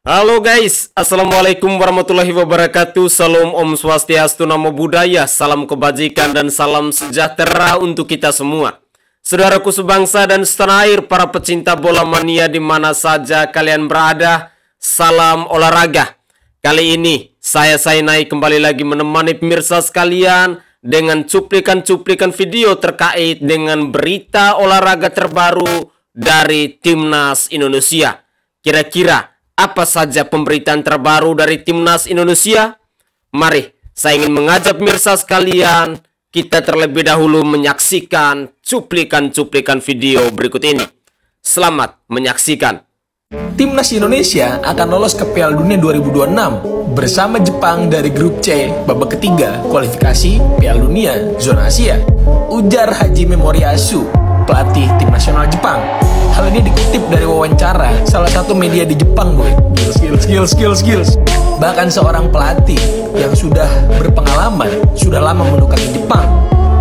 Halo guys, Assalamualaikum warahmatullahi wabarakatuh. Salam Om Swastiastu, Namo Buddhaya, salam kebajikan dan salam sejahtera untuk kita semua. Saudaraku sebangsa dan setanah air, para pecinta bola mania di mana saja kalian berada, salam olahraga. Kali ini saya naik kembali lagi menemani pemirsa sekalian dengan cuplikan-cuplikan video terkait dengan berita olahraga terbaru dari Timnas Indonesia. Kira-kira apa saja pemberitaan terbaru dari Timnas Indonesia? Mari, saya ingin mengajak pemirsa sekalian, kita terlebih dahulu menyaksikan cuplikan-cuplikan video berikut ini. Selamat menyaksikan. Timnas Indonesia akan lolos ke Piala Dunia 2026 bersama Jepang dari grup C babak ketiga kualifikasi Piala Dunia zona Asia. Ujar Hajime Moriyasu, pelatih tim nasional Jepang. Hal ini dikutip dari wawancara salah satu media di Jepang, boy. Skills. Bahkan seorang pelatih yang sudah berpengalaman, sudah lama mendukangi Jepang,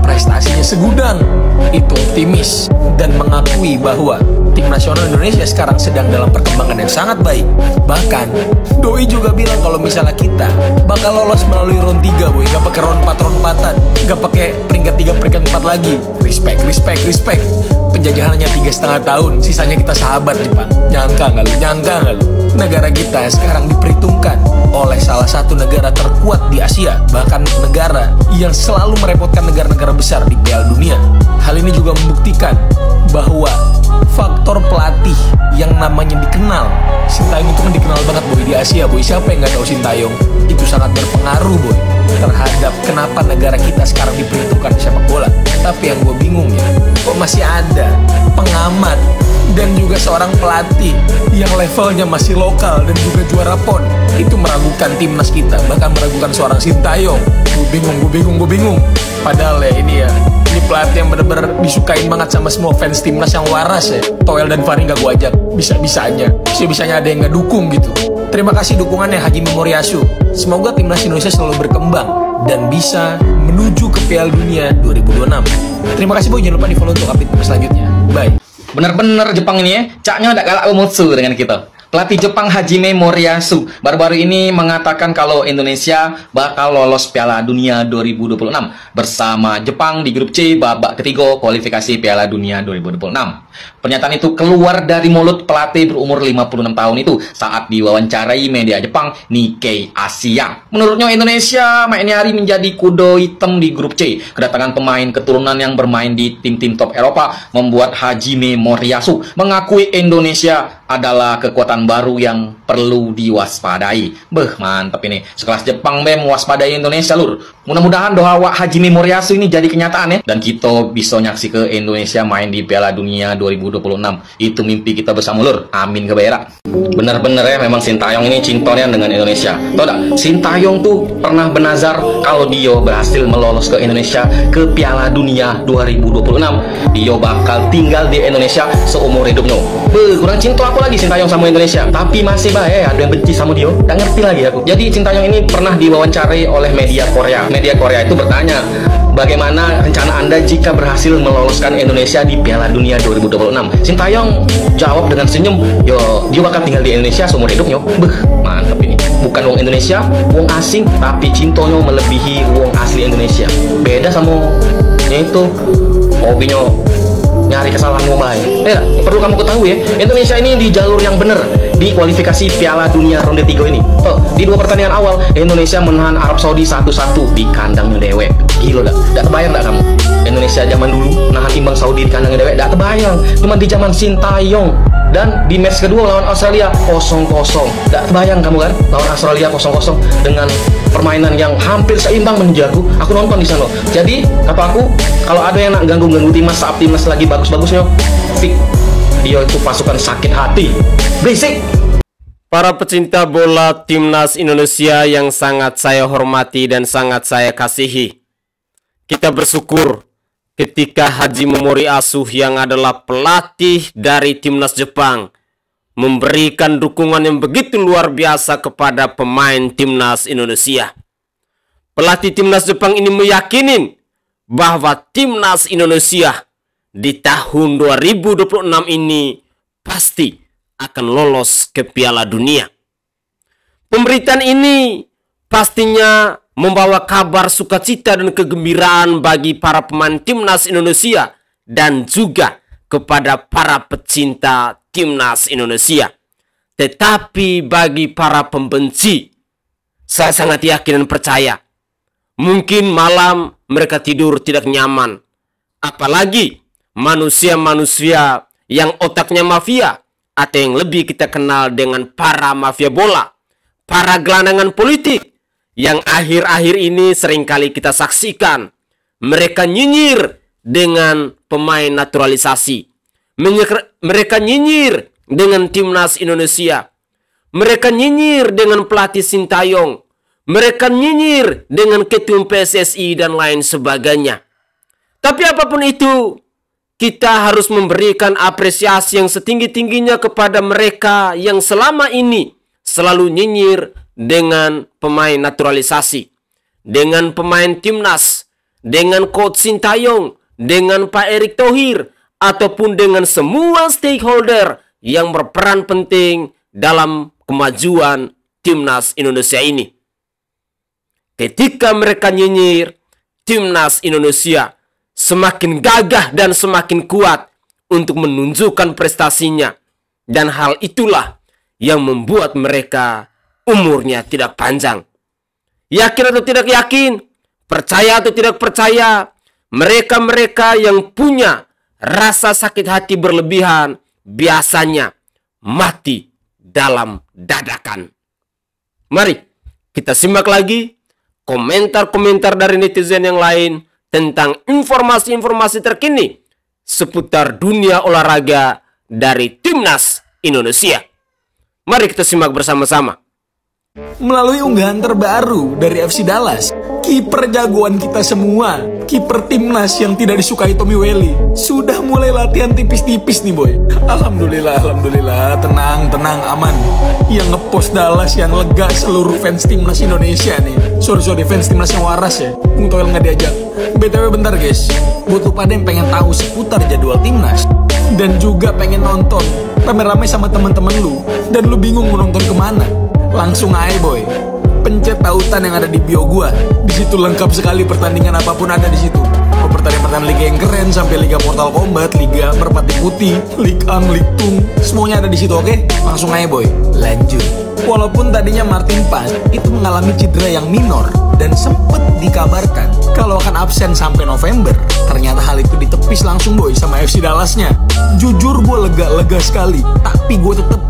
prestasinya segudang, itu optimis dan mengakui bahwa tim nasional Indonesia sekarang sedang dalam perkembangan yang sangat baik. Bahkan Doi juga bilang kalau misalnya kita bakal lolos melalui round 3, boy. Gak pakai round 4, round 4-an, gak pakai peringkat 3, peringkat 4 lagi. Respect. Penjajahannya 3,5 tahun, sisanya kita sahabat Jepang. Nyangka nggak lu? Negara kita sekarang diperhitungkan oleh salah satu negara terkuat di Asia, bahkan negara yang selalu merepotkan negara-negara besar di Piala Dunia. Hal ini juga membuktikan bahwa faktor pelatih yang namanya dikenal, Sintayong itu kan dikenal banget, boy, di Asia, boy. Siapa yang nggak tahu Sintayong? Itu sangat berpengaruh, boy, terhadap kenapa negara kita sekarang diperhitungkan di sepak bola. Tapi yang gue bingung ya, kok masih ada pengamat dan juga seorang pelatih yang levelnya masih lokal dan juga juara PON itu meragukan timnas kita, bahkan meragukan seorang Sintayong. Gue bingung. Padahal ya ini pelatih yang bener-bener disukain banget sama semua fans timnas yang waras ya. Toel dan Fahri gak gue ajak, bisa-bisanya ada yang gak dukung gitu. Terima kasih dukungannya Hajime Moriyasu. Semoga timnas Indonesia selalu berkembang dan bisa menuju ke Piala Dunia 2026. Terima kasih, boy. Jangan lupa di follow untuk update selanjutnya. Bye. Bener-bener Jepang ini ya, caknya udah galak musuh dengan kita. Pelatih Jepang Hajime Moriyasu baru-baru ini mengatakan kalau Indonesia bakal lolos Piala Dunia 2026 bersama Jepang di grup C babak ketiga kualifikasi Piala Dunia 2026. Pernyataan itu keluar dari mulut pelatih berumur 56 tahun itu saat diwawancarai media Jepang Nikkei Asia. Menurutnya Indonesia mainnya hari menjadi kuda hitam di grup C. Kedatangan pemain keturunan yang bermain di tim-tim top Eropa membuat Hajime Moriyasu mengakui Indonesia adalah kekuatan baru yang perlu diwaspadai. Mantap ini. Sekelas Jepang mewaspadai Indonesia, lur. Mudah-mudahan doa Wak Hajime Moriyasu ini jadi kenyataan ya. Dan kita bisa nyaksi ke Indonesia main di Piala Dunia 2026. Itu mimpi kita bersama, lur. Amin keberak. Bener-bener ya, memang Sintayong ini cintonya dengan Indonesia. Tahu tak? Sintayong tuh pernah benazar kalau dia berhasil melolos ke Indonesia ke Piala Dunia 2026. Dia bakal tinggal di Indonesia seumur hidupnya. Kurang cinta aku lagi Sintayong sama Indonesia. Tapi masih ada yang benci sama dia. Gak ngerti lagi aku. Jadi Sintayong ini pernah diwawancarai oleh media Korea. Media Korea itu bertanya, bagaimana rencana Anda jika berhasil meloloskan Indonesia di Piala Dunia 2026? Sintayong jawab dengan senyum, yo dia bakal tinggal di Indonesia seumur hidupnya. Mantap ini. Bukan wong Indonesia, wong asing, tapi cintonya melebihi wong asli Indonesia. Beda sama itu hobinya nyari kesalahan ngomong. Ya, perlu kamu ketahui ya, Indonesia ini di jalur yang benar di kualifikasi Piala Dunia ronde 3 ini. Tuh, di 2 pertandingan awal Indonesia menahan Arab Saudi 1-1 di kandangnya dewek. Gila dah. Gak terbayang dah kamu? Indonesia zaman dulu nahan imbang Saudi di kandangnya dewek. Gak terbayang. Cuma di zaman Sintayong. Dan di match kedua lawan Australia 0-0. Gak terbayang kamu kan? Lawan Australia 0-0 dengan permainan yang hampir seimbang menjago. Aku nonton di sana. Jadi kata aku, kalau ada yang nak ganggu timnas saat timnas lagi bagus-bagusnya, fix dia itu pasukan sakit hati. Berisik. Para pecinta bola Timnas Indonesia yang sangat saya hormati dan sangat saya kasihi, kita bersyukur ketika Hajime Moriyasu yang adalah pelatih dari Timnas Jepang memberikan dukungan yang begitu luar biasa kepada pemain Timnas Indonesia. Pelatih Timnas Jepang ini meyakini bahwa Timnas Indonesia di tahun 2026 ini pasti akan lolos ke Piala Dunia. Pemberitaan ini pastinya membawa kabar sukacita dan kegembiraan bagi para pemain timnas Indonesia dan juga kepada para pecinta timnas Indonesia. Tetapi bagi para pembenci, saya sangat yakin dan percaya, mungkin malam mereka tidur tidak nyaman. Apalagi manusia-manusia yang otaknya mafia, atau yang lebih kita kenal dengan para mafia bola, para gelandangan politik, yang akhir-akhir ini seringkali kita saksikan. Mereka nyinyir dengan pemain naturalisasi. Mereka nyinyir dengan timnas Indonesia. Mereka nyinyir dengan pelatih Sintayong. Mereka nyinyir dengan ketum PSSI dan lain sebagainya. Tapi apapun itu, kita harus memberikan apresiasi yang setinggi-tingginya kepada mereka yang selama ini selalu nyinyir dengan pemain naturalisasi, dengan pemain timnas, dengan coach Sintayong, dengan Pak Erick Thohir, ataupun dengan semua stakeholder yang berperan penting dalam kemajuan timnas Indonesia ini. Ketika mereka nyinyir, timnas Indonesia semakin gagah dan semakin kuat untuk menunjukkan prestasinya. Dan hal itulah yang membuat mereka umurnya tidak panjang. Yakin atau tidak yakin, percaya atau tidak percaya, mereka-mereka yang punya rasa sakit hati berlebihan biasanya mati dalam dadakan. Mari kita simak lagi komentar-komentar dari netizen yang lain tentang informasi-informasi terkini seputar dunia olahraga dari timnas Indonesia. Mari kita simak bersama-sama. Melalui unggahan terbaru dari FC Dallas, kiper jagoan kita semua, kiper timnas yang tidak disukai Tommy Welly, sudah mulai latihan tipis-tipis nih boy. Alhamdulillah, alhamdulillah, tenang, aman. Yang ngepost Dallas yang lega seluruh fans timnas Indonesia nih. Sorry, fans timnas yang waras ya, Mutoel nggak diajak. BTW bentar guys, buat lu pada yang pengen tahu seputar jadwal timnas dan juga pengen nonton rame-rame sama teman-teman lu, dan lu bingung mau nonton kemana, langsung aja boy, pencet tautan yang ada di bio gua. Di situ lengkap sekali pertandingan apapun ada di situ. Pertandingan liga yang keren sampai liga Mortal Kombat, liga merpati putih, League Am, League Tung, semuanya ada di situ. Oke, langsung aja boy. Lanjut. Walaupun tadinya Martin Paes itu mengalami cedera yang minor dan sempet dikabarkan kalau akan absen sampai November, ternyata hal itu ditepis langsung boy sama FC Dallasnya. Jujur gue lega sekali, tapi gue tetep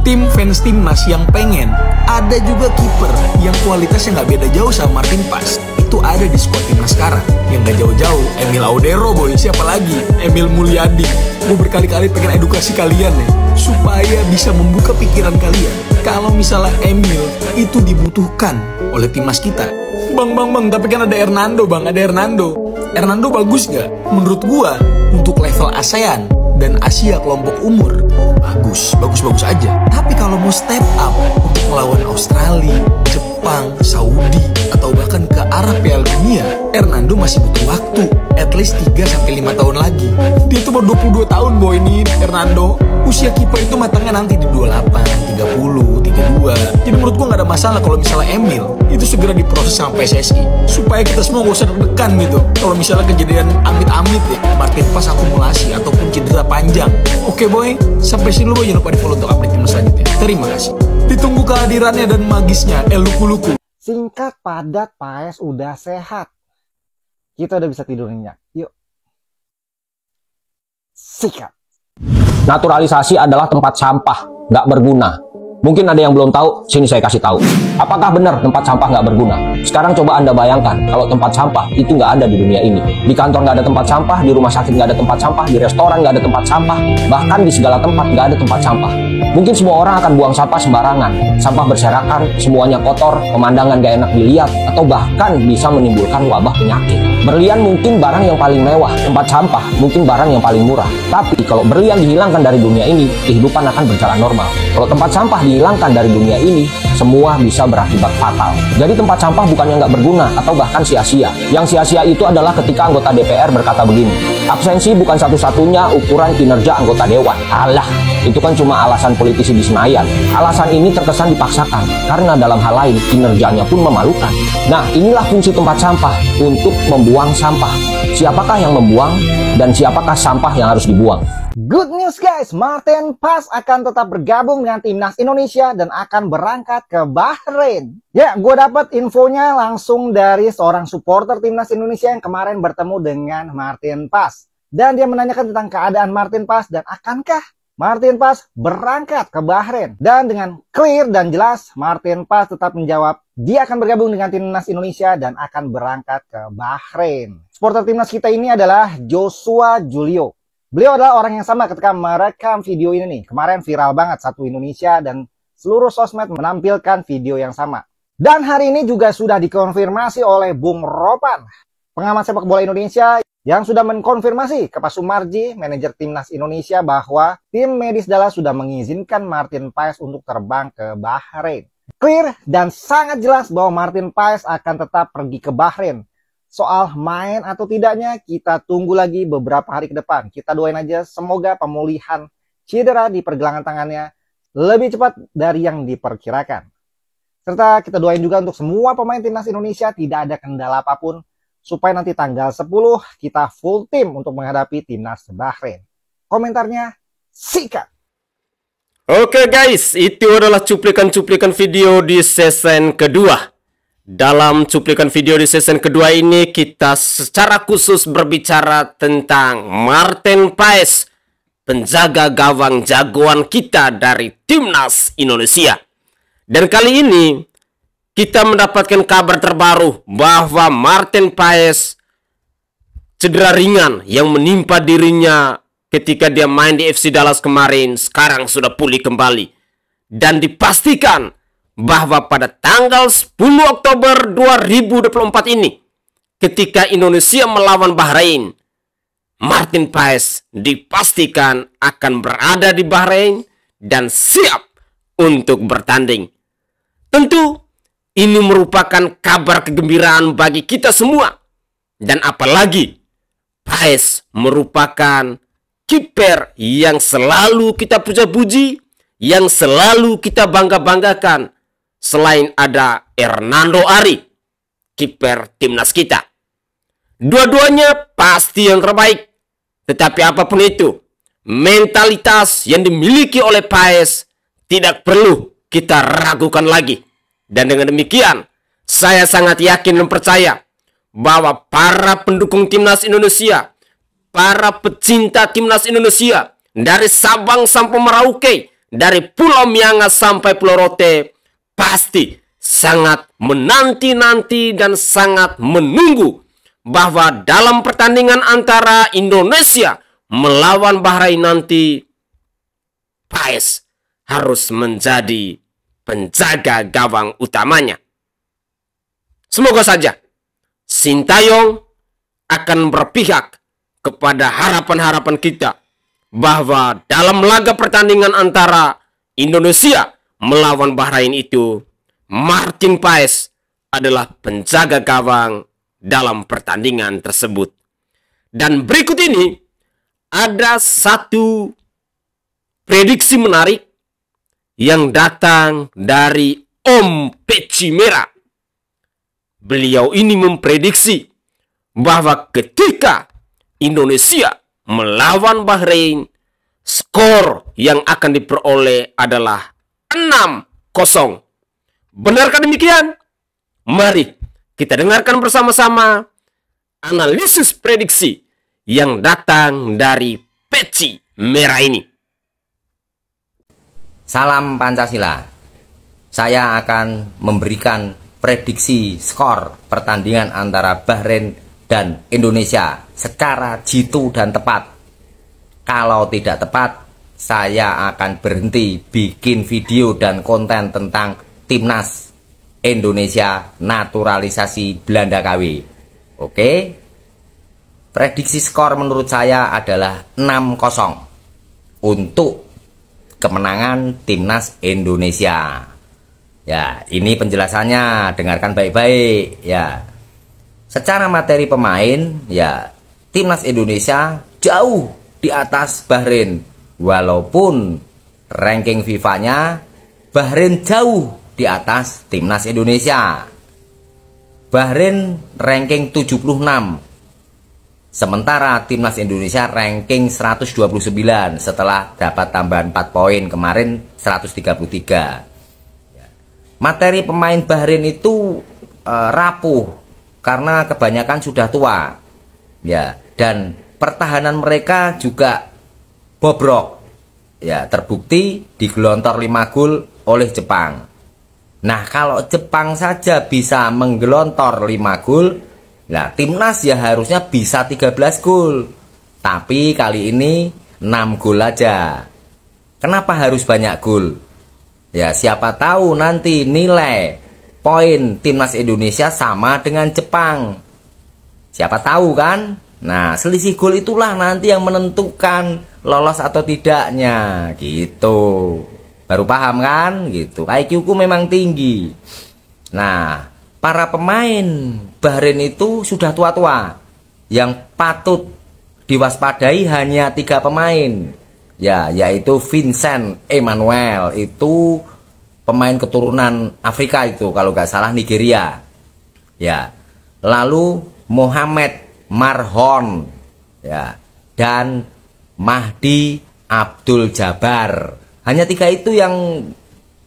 tim fans timnas yang pengen ada juga kiper yang kualitasnya nggak beda jauh sama Martin Paes. Itu ada di skuad timnas sekarang yang gak jauh-jauh, Emil Audero boy. Siapa lagi? Emil Mulyadi. Gue berkali-kali pengen edukasi kalian nih supaya bisa membuka pikiran kalian kalau misalnya Emil itu dibutuhkan oleh timnas kita. Bang, tapi kan ada Hernando bang, ada Hernando bagus gak? Menurut gua untuk level ASEAN dan Asia kelompok umur bagus aja. Tapi kalau mau step up untuk melawan Australia, Jepang, Saudi, atau bahkan ke arah Piala Dunia, Hernando masih butuh waktu, at least 3-5 tahun lagi. Dia tuh baru 22 tahun boy ini Hernando. Usia kiper itu matangnya nanti di 28, 30, 32. Jadi menurut gua gak ada masalah kalau misalnya Emil itu segera diproses sama PSSI, supaya kita semua gak usah deg-degan gitu kalau misalnya kejadian amit-amit ya, Martin Paes akumulasi ataupun cedera panjang. Oke boy, sampai sini lu boy, jangan lupa di follow untuk update timnas selanjutnya. Terima kasih. Ditunggu kehadirannya dan magisnya Luku-Luku. Singkat, padat, Paes udah sehat. Kita udah bisa tidur nyenyak. Yuk. Sikat. Naturalisasi adalah tempat sampah, nggak berguna. Mungkin ada yang belum tahu, sini saya kasih tahu. Apakah benar tempat sampah nggak berguna? Sekarang coba Anda bayangkan, kalau tempat sampah itu nggak ada di dunia ini. Di kantor nggak ada tempat sampah, di rumah sakit nggak ada tempat sampah, di restoran nggak ada tempat sampah, bahkan di segala tempat nggak ada tempat sampah. Mungkin semua orang akan buang sampah sembarangan, sampah berserakan, semuanya kotor, pemandangan nggak enak dilihat, atau bahkan bisa menimbulkan wabah penyakit. Berlian mungkin barang yang paling mewah, tempat sampah mungkin barang yang paling murah. Tapi kalau berlian dihilangkan dari dunia ini, kehidupan akan berjalan normal. Kalau tempat sampah dihilangkan dari dunia ini, semua bisa berakibat fatal. Jadi tempat sampah bukannya nggak berguna atau bahkan sia-sia. Yang sia-sia itu adalah ketika anggota DPR berkata begini, absensi bukan satu-satunya ukuran kinerja anggota dewan. Alah, Itu kan cuma alasan politisi di Senayan. Alasan ini terkesan dipaksakan, karena dalam hal lain kinerjanya pun memalukan. Nah, inilah fungsi tempat sampah, untuk membuang sampah. Siapakah yang membuang, dan siapakah sampah yang harus dibuang? Good news guys, Martin Paes akan tetap bergabung dengan timnas Indonesia dan akan berangkat ke Bahrain. Ya, gue dapat infonya langsung dari seorang supporter timnas Indonesia yang kemarin bertemu dengan Martin Paes. Dan dia menanyakan tentang keadaan Martin Paes dan akankah Martin Paes berangkat ke Bahrain. Dan dengan clear dan jelas, Martin Paes tetap menjawab dia akan bergabung dengan timnas Indonesia dan akan berangkat ke Bahrain. Supporter timnas kita ini adalah Joshua Julio. Beliau adalah orang yang sama ketika merekam video ini nih. Kemarin viral banget, satu Indonesia dan seluruh sosmed menampilkan video yang sama. Dan hari ini juga sudah dikonfirmasi oleh Bung Ropan, pengamat sepak bola Indonesia, yang sudah mengkonfirmasi ke Pak Sumarji, manajer timnas Indonesia, bahwa tim medis Dallas sudah mengizinkan Martin Paes untuk terbang ke Bahrain. Clear dan sangat jelas bahwa Martin Paes akan tetap pergi ke Bahrain. Soal main atau tidaknya, kita tunggu lagi beberapa hari ke depan. Kita doain aja semoga pemulihan cedera di pergelangan tangannya lebih cepat dari yang diperkirakan. Serta kita doain juga untuk semua pemain timnas Indonesia tidak ada kendala apapun, supaya nanti tanggal 10 kita full tim untuk menghadapi timnas Bahrain. Komentarnya sikat. Oke guys, itu adalah cuplikan-cuplikan video di season kedua. Dalam cuplikan video di season kedua ini, kita secara khusus berbicara tentang Martin Paes, penjaga gawang jagoan kita dari timnas Indonesia. Dan kali ini, kita mendapatkan kabar terbaru bahwa Martin Paes cedera ringan yang menimpa dirinya ketika dia main di FC Dallas kemarin, sekarang sudah pulih kembali. Dan dipastikan bahwa pada tanggal 10 Oktober 2024 ini, ketika Indonesia melawan Bahrain, Martin Paes dipastikan akan berada di Bahrain dan siap untuk bertanding. Tentu, ini merupakan kabar kegembiraan bagi kita semua. Dan apalagi, Paes merupakan kiper yang selalu kita puja-puji, yang selalu kita bangga-banggakan. Selain ada Hernando Ari, kiper timnas kita. Dua-duanya pasti yang terbaik. Tetapi apapun itu, mentalitas yang dimiliki oleh Paes tidak perlu kita ragukan lagi. Dan dengan demikian, saya sangat yakin dan percaya bahwa para pendukung timnas Indonesia, para pecinta timnas Indonesia, dari Sabang sampai Merauke, dari Pulau Miangas sampai Pulau Rote, pasti sangat menanti-nanti dan sangat menunggu bahwa dalam pertandingan antara Indonesia melawan Bahrain nanti, Paes harus menjadi penjaga gawang utamanya. Semoga saja Sintayong akan berpihak kepada harapan-harapan kita bahwa dalam laga pertandingan antara Indonesia melawan Bahrain itu, Martin Paes adalah penjaga gawang dalam pertandingan tersebut. Dan berikut ini ada satu prediksi menarik yang datang dari Om Peci Merah. Beliau ini memprediksi bahwa ketika Indonesia melawan Bahrain, skor yang akan diperoleh adalah 6-0. Benarkah demikian? Mari kita dengarkan bersama-sama analisis prediksi yang datang dari Peci Merah ini. Salam Pancasila. Saya akan memberikan prediksi skor pertandingan antara Bahrain dan Indonesia secara jitu dan tepat. Kalau tidak tepat, saya akan berhenti bikin video dan konten tentang timnas Indonesia naturalisasi Belanda KW. Oke? Prediksi skor menurut saya adalah 6-0 untuk kemenangan timnas Indonesia. Ya, ini penjelasannya, dengarkan baik-baik ya. Secara materi pemain, ya, timnas Indonesia jauh di atas Bahrain. Walaupun ranking FIFA-nya Bahrain jauh di atas timnas Indonesia. Bahrain ranking 76. Sementara timnas Indonesia ranking 129 setelah dapat tambahan 4 poin kemarin 133. Materi pemain Bahrain itu rapuh karena kebanyakan sudah tua. Ya, dan pertahanan mereka juga bobrok. Ya, terbukti digelontor 5 gol oleh Jepang. Nah, kalau Jepang saja bisa menggelontor 5 gol, nah timnas ya harusnya bisa 13 gol. Tapi kali ini 6 gol aja. Kenapa harus banyak gol? Ya, siapa tahu nanti nilai poin timnas Indonesia sama dengan Jepang. Siapa tahu kan? Nah, selisih gol itulah nanti yang menentukan lolos atau tidaknya, gitu. Baru paham kan? Gitu. IQ-ku memang tinggi. Nah, para pemain Bahrain itu sudah tua-tua. Yang patut diwaspadai hanya 3 pemain. Ya, yaitu Vincent Emmanuel, itu pemain keturunan Afrika itu kalau nggak salah Nigeria. Ya. Lalu Mohamed Marhon, ya, dan Mahdi Abdul Jabbar. Hanya 3 itu yang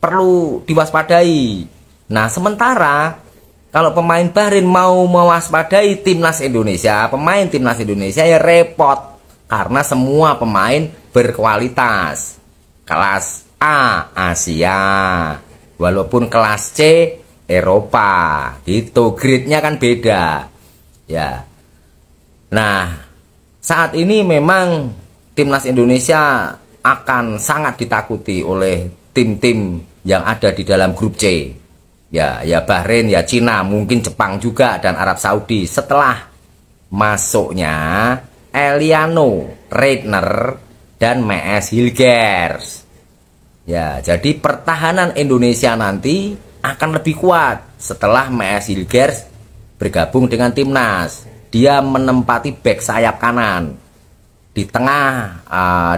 perlu diwaspadai. Nah, sementara kalau pemain Bahrain mau mewaspadai timnas Indonesia, pemain timnas Indonesia ya repot karena semua pemain berkualitas. Kelas A Asia, walaupun kelas C Eropa, gitu. Grade-nya kan beda. Ya. Nah, saat ini memang timnas Indonesia akan sangat ditakuti oleh tim-tim yang ada di dalam grup C. Ya Bahrain, ya Cina, mungkin Jepang juga dan Arab Saudi. Setelah masuknya Eliano, Reitner, dan MS Hilgers. Ya, jadi pertahanan Indonesia nanti akan lebih kuat setelah MS Hilgers bergabung dengan timnas. Dia menempati back sayap kanan. Di tengah,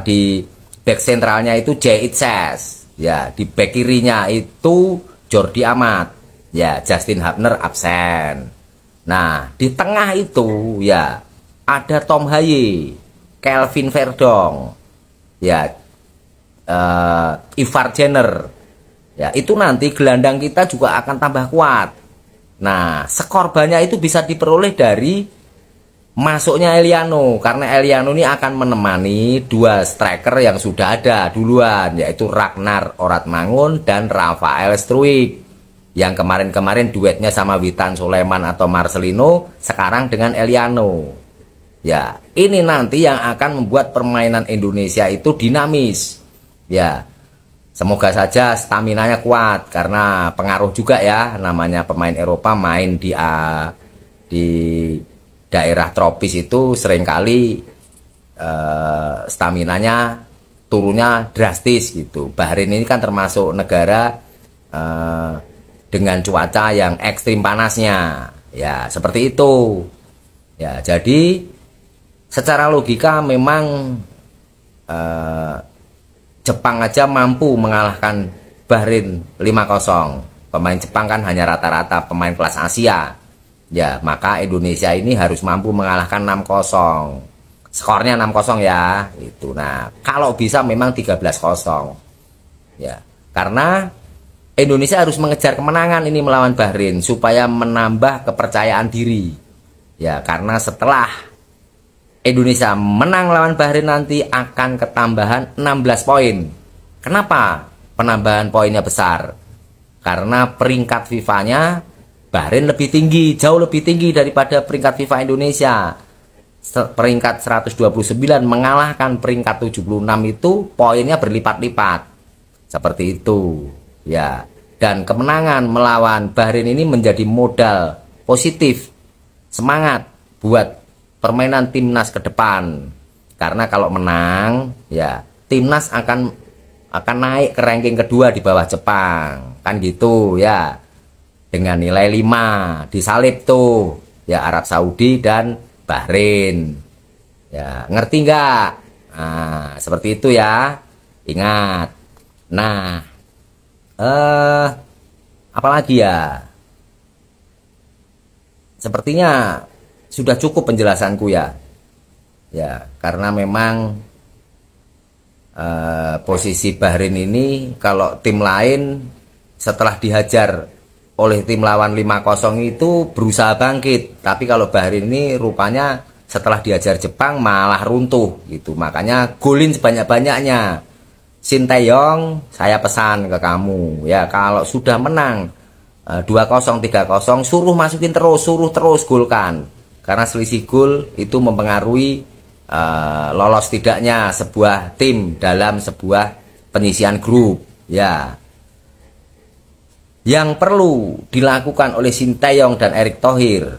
di back sentralnya itu Jay Itzes. Ya, di back kirinya itu Jordi Amat. Ya, Justin Hubner absen. Nah, di tengah itu ya ada Tom Haye, Kelvin Verdong, ya, Ivar Jenner. Ya, itu nanti gelandang kita juga akan tambah kuat. Nah, skor banyak itu bisa diperoleh dari masuknya Eliano, karena Eliano ini akan menemani 2 striker yang sudah ada duluan, yaitu Ragnar Oratmangun dan Rafael Struijk, yang kemarin-kemarin duetnya sama Witan Sulaiman atau Marcelino, sekarang dengan Eliano. Ya, ini nanti yang akan membuat permainan Indonesia itu dinamis. Ya, semoga saja staminanya kuat, karena pengaruh juga ya, namanya pemain Eropa main di daerah tropis itu seringkali staminanya turunnya drastis gitu. Bahrain ini kan termasuk negara dengan cuaca yang ekstrim panasnya. Ya, seperti itu. Ya, jadi secara logika memang Jepang aja mampu mengalahkan Bahrain 5-0. Pemain Jepang kan hanya rata-rata pemain kelas Asia. Ya, maka Indonesia ini harus mampu mengalahkan 6-0. Skornya 6-0 ya, itu. Nah, kalau bisa memang 13-0. Ya, karena Indonesia harus mengejar kemenangan ini melawan Bahrain supaya menambah kepercayaan diri. Ya, karena setelah Indonesia menang lawan Bahrain nanti akan ketambahan 16 poin. Kenapa penambahan poinnya besar? Karena peringkat FIFA-nya Bahrain lebih tinggi, jauh lebih tinggi daripada peringkat FIFA Indonesia. Peringkat 129 mengalahkan peringkat 76 itu poinnya berlipat-lipat. Seperti itu. Ya. Dan kemenangan melawan Bahrain ini menjadi modal positif, semangat buat permainan timnas ke depan. Karena kalau menang, ya timnas akan naik ke ranking kedua di bawah Jepang. Kan gitu ya. Dengan nilai 5 disalib tuh ya Arab Saudi dan Bahrain. Ya, ngerti nggak? Nah, seperti itu ya. Ingat, Nah, apalagi ya? Sepertinya sudah cukup penjelasanku ya. Ya, karena memang posisi Bahrain ini kalau tim lain setelah dihajar oleh tim lawan 5-0 itu berusaha bangkit, tapi kalau Bahrain ini rupanya setelah dihajar Jepang malah runtuh gitu. Makanya golin sebanyak-banyaknya. Sinteyong, saya pesan ke kamu ya, kalau sudah menang 2-0, 3-0, suruh masukin terus, suruh terus golkan, karena selisih gol itu mempengaruhi lolos tidaknya sebuah tim dalam sebuah penyisian grup ya. Yang perlu dilakukan oleh Sinteyong dan Erick Thohir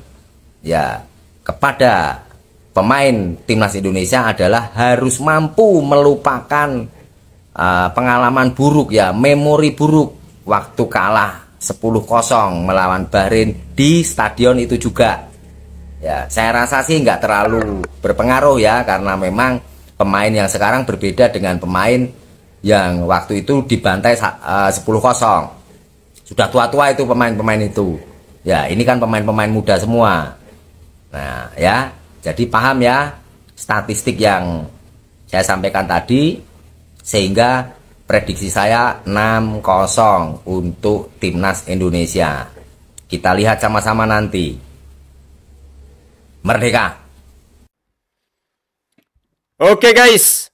ya kepada pemain timnas Indonesia adalah harus mampu melupakan pengalaman buruk ya, memori buruk waktu kalah 10-0 melawan Bahrain di stadion itu juga. Ya, saya rasa sih nggak terlalu berpengaruh ya, karena memang pemain yang sekarang berbeda dengan pemain yang waktu itu dibantai 10-0. Sudah tua-tua itu pemain-pemain itu. Ya, ini kan pemain-pemain muda semua. Nah, ya, jadi paham ya statistik yang saya sampaikan tadi, sehingga prediksi saya 6-0 untuk timnas Indonesia. Kita lihat sama-sama nanti. Merdeka. Oke guys,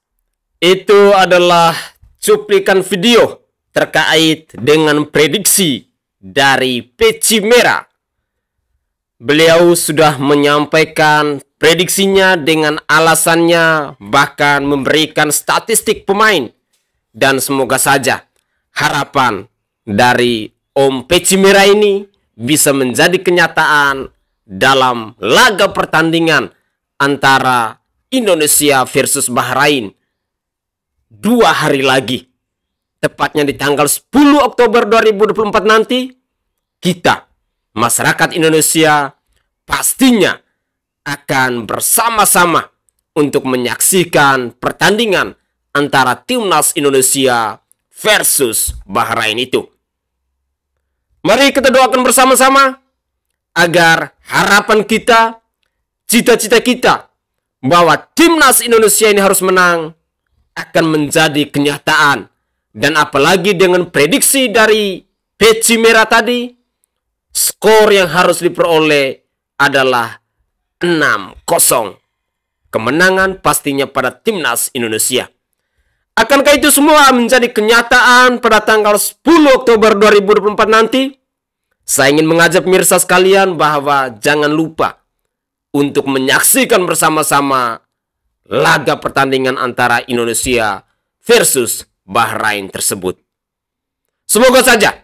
itu adalah cuplikan video terkait dengan prediksi dari Peci Merah. Beliau sudah menyampaikan prediksinya dengan alasannya, bahkan memberikan statistik pemain. Dan semoga saja harapan dari Om Peci Merah ini bisa menjadi kenyataan dalam laga pertandingan antara Indonesia versus Bahrain 2 hari lagi, tepatnya di tanggal 10 Oktober 2024 nanti. Kita, masyarakat Indonesia, pastinya akan bersama-sama untuk menyaksikan pertandingan antara timnas Indonesia versus Bahrain itu. Mari kita doakan bersama-sama agar harapan kita, cita-cita kita bahwa timnas Indonesia ini harus menang akan menjadi kenyataan. Dan apalagi dengan prediksi dari Peci Merah tadi, skor yang harus diperoleh adalah 6-0. Kemenangan pastinya pada timnas Indonesia. Akankah itu semua menjadi kenyataan pada tanggal 10 Oktober 2024 nanti? Saya ingin mengajak pemirsa sekalian bahwa jangan lupa untuk menyaksikan bersama-sama laga pertandingan antara Indonesia versus Bahrain tersebut. Semoga saja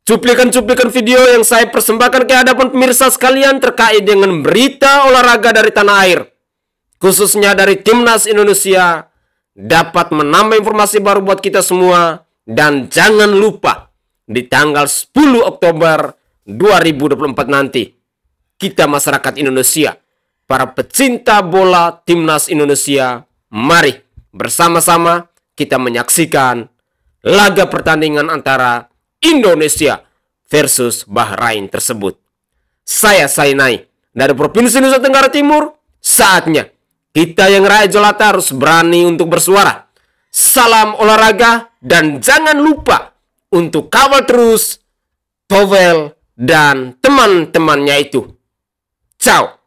cuplikan-cuplikan video yang saya persembahkan ke hadapan pemirsa sekalian terkait dengan berita olahraga dari tanah air, khususnya dari timnas Indonesia, dapat menambah informasi baru buat kita semua. Dan jangan lupa di tanggal 10 Oktober 2024 nanti, kita masyarakat Indonesia, para pecinta bola timnas Indonesia, mari bersama-sama kita menyaksikan laga pertandingan antara Indonesia versus Bahrain tersebut. Saya Sainai dari Provinsi Nusa Tenggara Timur. Saatnya kita yang rakyat jelata harus berani untuk bersuara. Salam olahraga, dan jangan lupa untuk kawal terus Towel dan teman-temannya itu. Ciao.